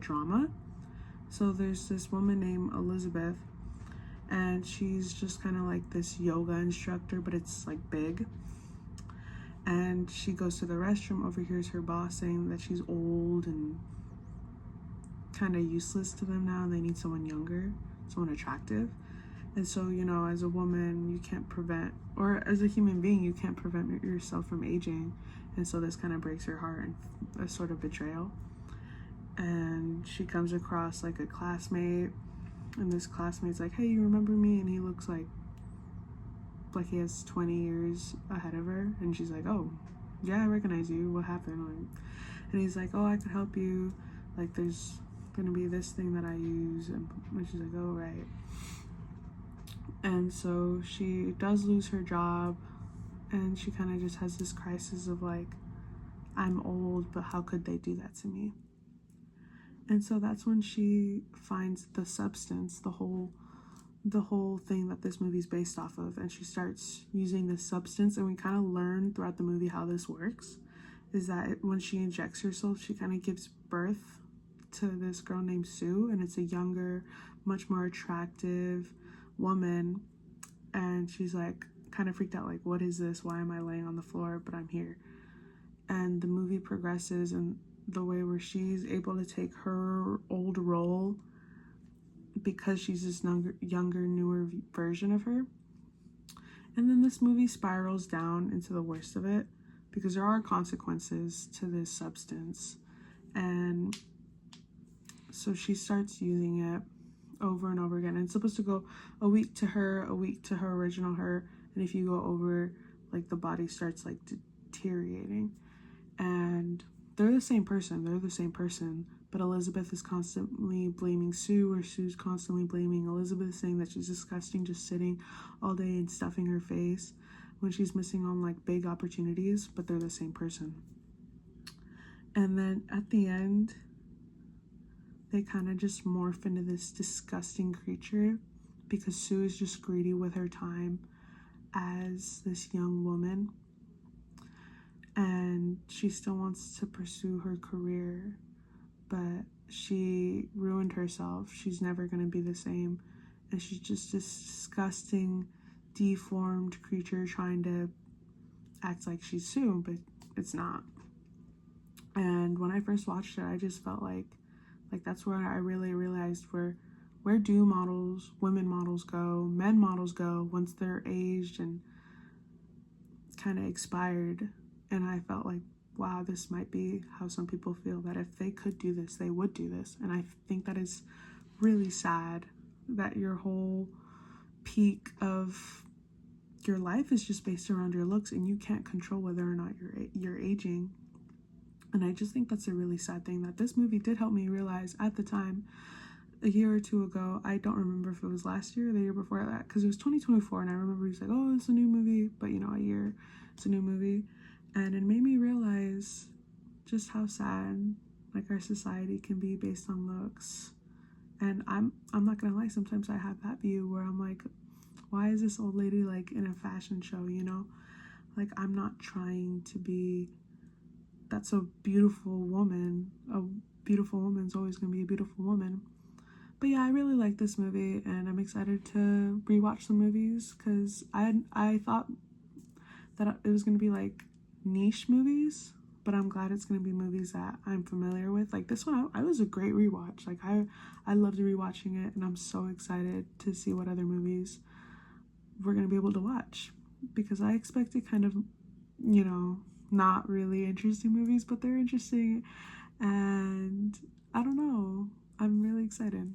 drama. So there's this woman named Elizabeth, and she's just kind of like this yoga instructor, but it's like big. And she goes to the restroom, overhears her boss saying that she's old and kind of useless to them now. They need someone younger, someone attractive. And so, you know, as a woman, you can't prevent, or as a human being, you can't prevent yourself from aging. And so this kind of breaks her heart and a sort of betrayal. And she comes across like a classmate, and this classmate's like, hey, you remember me? And he looks like he has 20 years ahead of her. And she's like, oh, yeah, I recognize you. What happened? And he's like, oh, I could help you. Like, there's gonna be this thing that I use. And she's like, oh, right. And so she does lose her job, and she kind of just has this crisis of like, I'm old, but how could they do that to me? And so that's when she finds the substance, the whole thing that this movie's based off of, and she starts using this substance. And we kind of learn throughout the movie how this works, is that when she injects herself, she kind of gives birth to this girl named Sue, and it's a younger, much more attractive woman. And she's like kind of freaked out, like, what is this? Why am I laying on the floor? But I'm here. And the movie progresses in the way where she's able to take her old role because she's this younger, newer version of her. And then this movie spirals down into the worst of it, because there are consequences to this substance. And so she starts using it over and over again. And it's supposed to go a week to her original her. And if you go over, like, the body starts like deteriorating. And they're the same person, but Elizabeth is constantly blaming Sue, or Sue's constantly blaming Elizabeth, saying that she's disgusting, just sitting all day and stuffing her face when she's missing on like big opportunities. But they're the same person. And then at the end, they kind of just morph into this disgusting creature, because Sue is just greedy with her time as this young woman, and she still wants to pursue her career, but she ruined herself. She's never going to be the same, and she's just this disgusting, deformed creature trying to act like she's Sue, but it's not. And when I first watched it, I just felt like that's where I really realized where do models, women models go, men models go once they're aged and kind of expired. And I felt like, wow, this might be how some people feel, that if they could do this, they would do this. And I think that is really sad, that your whole peak of your life is just based around your looks, and you can't control whether or not you're aging. And I just think that's a really sad thing that this movie did help me realize at the time, a year or two ago. I don't remember if it was last year or the year before that, because it was 2024, and I remember he was like, oh, it's a new movie, but you know, a year, it's a new movie. And it made me realize just how sad like our society can be based on looks. And I'm not gonna lie, sometimes I have that view where I'm like, why is this old lady like in a fashion show, you know? Like, I'm not trying to be, that's a beautiful woman. A beautiful woman's always gonna be a beautiful woman. But yeah, I really like this movie, and I'm excited to rewatch the movies, because I thought that it was gonna be like niche movies, but I'm glad it's gonna be movies that I'm familiar with. Like this one, I was a great rewatch. Like I loved rewatching it, and I'm so excited to see what other movies we're gonna be able to watch, because I expected kind of, you know, not really interesting movies, but they're interesting, and I don't know, I'm really excited.